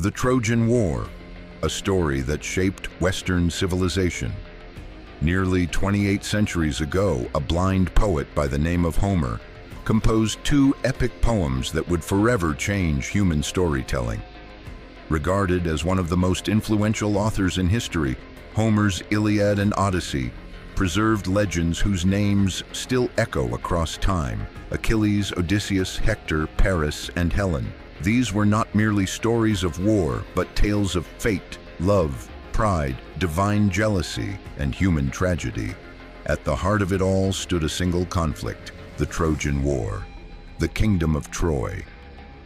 The Trojan War, a story that shaped Western civilization. Nearly 28 centuries ago, a blind poet by the name of Homer composed two epic poems that would forever change human storytelling. Regarded as one of the most influential authors in history, Homer's Iliad and Odyssey preserved legends whose names still echo across time: Achilles, Odysseus, Hector, Paris, and Helen. These were not merely stories of war, but tales of fate, love, pride, divine jealousy, and human tragedy. At the heart of it all stood a single conflict: the Trojan War, the kingdom of Troy.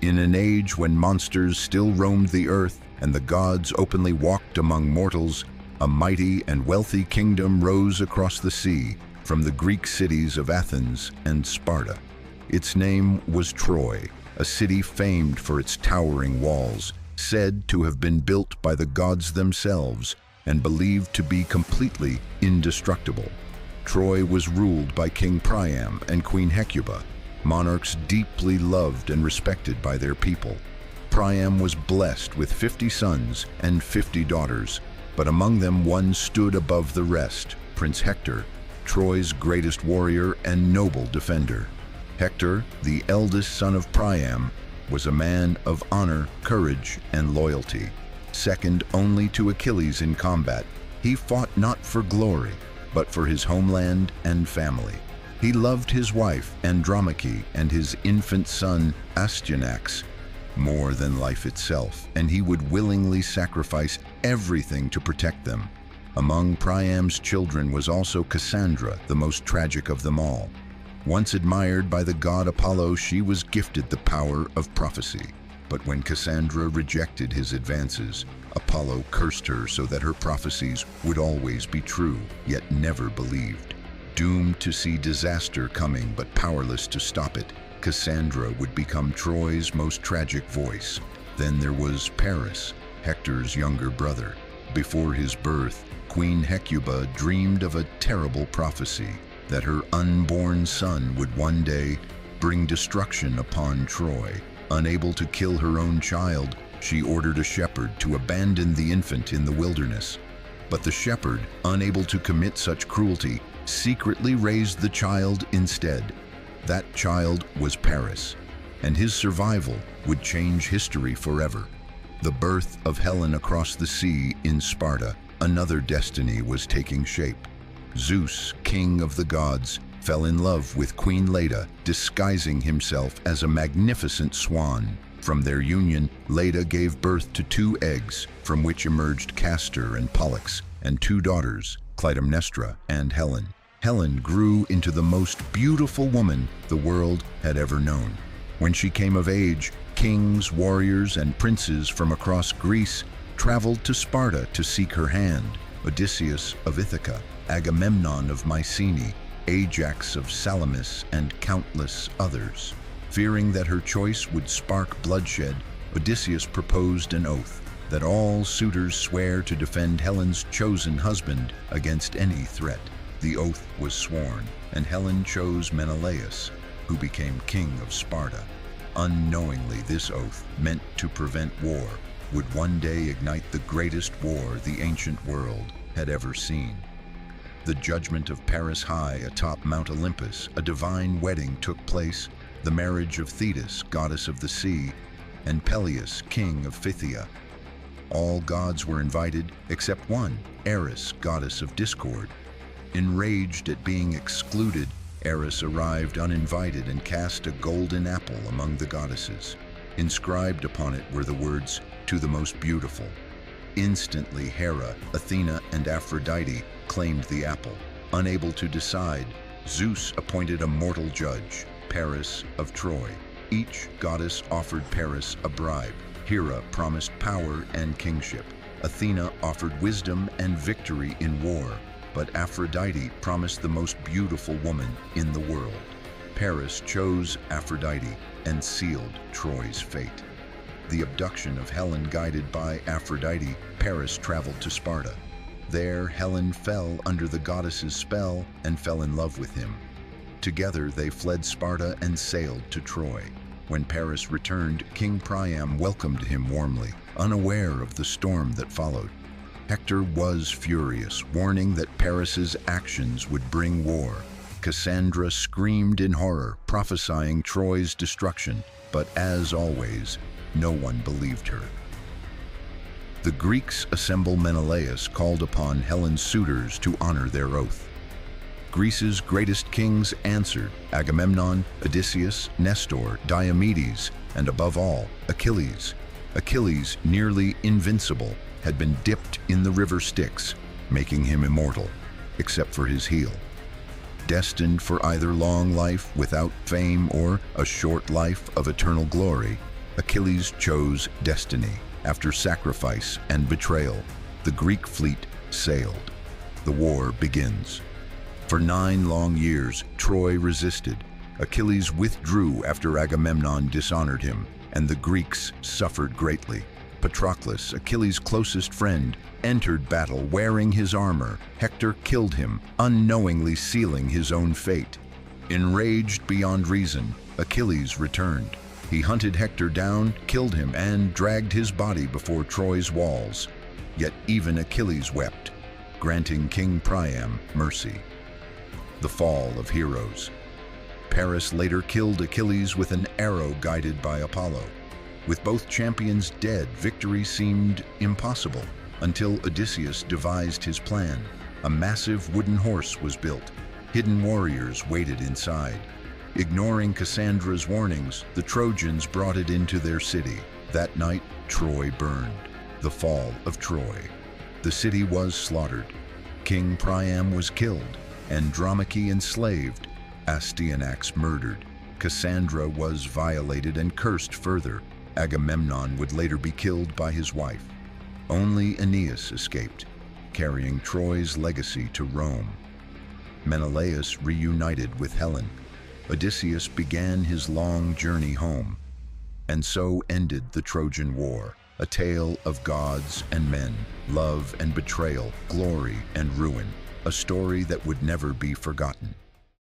In an age when monsters still roamed the earth and the gods openly walked among mortals, a mighty and wealthy kingdom rose across the sea from the Greek cities of Athens and Sparta. Its name was Troy, a city famed for its towering walls, said to have been built by the gods themselves and believed to be completely indestructible. Troy was ruled by King Priam and Queen Hecuba, monarchs deeply loved and respected by their people. Priam was blessed with 50 sons and 50 daughters, but among them one stood above the rest: Prince Hector, Troy's greatest warrior and noble defender. Hector, the eldest son of Priam, was a man of honor, courage, and loyalty. Second only to Achilles in combat, he fought not for glory, but for his homeland and family. He loved his wife Andromache and his infant son Astyanax more than life itself, and he would willingly sacrifice everything to protect them. Among Priam's children was also Cassandra, the most tragic of them all. Once admired by the god Apollo, she was gifted the power of prophecy. But when Cassandra rejected his advances, Apollo cursed her so that her prophecies would always be true, yet never believed. Doomed to see disaster coming but powerless to stop it, Cassandra would become Troy's most tragic voice. Then there was Paris, Hector's younger brother. Before his birth, Queen Hecuba dreamed of a terrible prophecy: that her unborn son would one day bring destruction upon Troy. Unable to kill her own child, she ordered a shepherd to abandon the infant in the wilderness. But the shepherd, unable to commit such cruelty, secretly raised the child instead. That child was Paris, and his survival would change history forever. The birth of Helen across the sea in Sparta, another destiny was taking shape. Zeus, king of the gods, fell in love with Queen Leda, disguising himself as a magnificent swan. From their union, Leda gave birth to 2 eggs, from which emerged Castor and Pollux, and 2 daughters, Clytemnestra and Helen. Helen grew into the most beautiful woman the world had ever known. When she came of age, kings, warriors, and princes from across Greece traveled to Sparta to seek her hand: Odysseus of Ithaca, Agamemnon of Mycenae, Ajax of Salamis, and countless others. Fearing that her choice would spark bloodshed, Odysseus proposed an oath that all suitors swear to defend Helen's chosen husband against any threat. The oath was sworn, and Helen chose Menelaus, who became king of Sparta. Unknowingly, this oath, meant to prevent war, would one day ignite the greatest war the ancient world had ever seen. The judgment of Paris high atop Mount Olympus, a divine wedding took place: the marriage of Thetis, goddess of the sea, and Peleus, king of Phthia. All gods were invited except one, Eris, goddess of discord. Enraged at being excluded, Eris arrived uninvited and cast a golden apple among the goddesses. Inscribed upon it were the words, "To the most beautiful." Instantly, Hera, Athena, and Aphrodite claimed the apple. Unable to decide, Zeus appointed a mortal judge, Paris of Troy. Each goddess offered Paris a bribe. Hera promised power and kingship. Athena offered wisdom and victory in war. But Aphrodite promised the most beautiful woman in the world. Paris chose Aphrodite and sealed Troy's fate. The abduction of Helen guided by Aphrodite, Paris traveled to Sparta. There, Helen fell under the goddess's spell and fell in love with him. Together, they fled Sparta and sailed to Troy. When Paris returned, King Priam welcomed him warmly. unaware of the storm that followed. Hector was furious, warning that Paris's actions would bring war. Cassandra screamed in horror, prophesying Troy's destruction, but as always, no one believed her. The Greeks assemble Menelaus called upon Helen's suitors to honor their oath. Greece's greatest kings answered: Agamemnon, Odysseus, Nestor, Diomedes, and above all, Achilles. Achilles, nearly invincible, had been dipped in the river Styx, making him immortal, except for his heel. Destined for either long life without fame or a short life of eternal glory, Achilles chose destiny. After sacrifice and betrayal, the Greek fleet sailed. The war begins. For 9 long years, Troy resisted. Achilles withdrew after Agamemnon dishonored him, and the Greeks suffered greatly. Patroclus, Achilles' closest friend, entered battle wearing his armor. Hector killed him, unknowingly sealing his own fate. Enraged beyond reason, Achilles returned. He hunted Hector down, killed him, and dragged his body before Troy's walls. Yet even Achilles wept, granting King Priam mercy. The fall of heroes. Paris later killed Achilles with an arrow guided by Apollo. With both champions dead, victory seemed impossible until Odysseus devised his plan. A massive wooden horse was built. Hidden warriors waited inside. Ignoring Cassandra's warnings, the Trojans brought it into their city. That night, Troy burned. The fall of Troy. The city was slaughtered. King Priam was killed. Andromache enslaved. Astyanax murdered. Cassandra was violated and cursed further. Agamemnon would later be killed by his wife. Only Aeneas escaped, carrying Troy's legacy to Rome. Menelaus reunited with Helen. Odysseus began his long journey home. And so ended the Trojan War, a tale of gods and men, love and betrayal, glory and ruin, a story that would never be forgotten.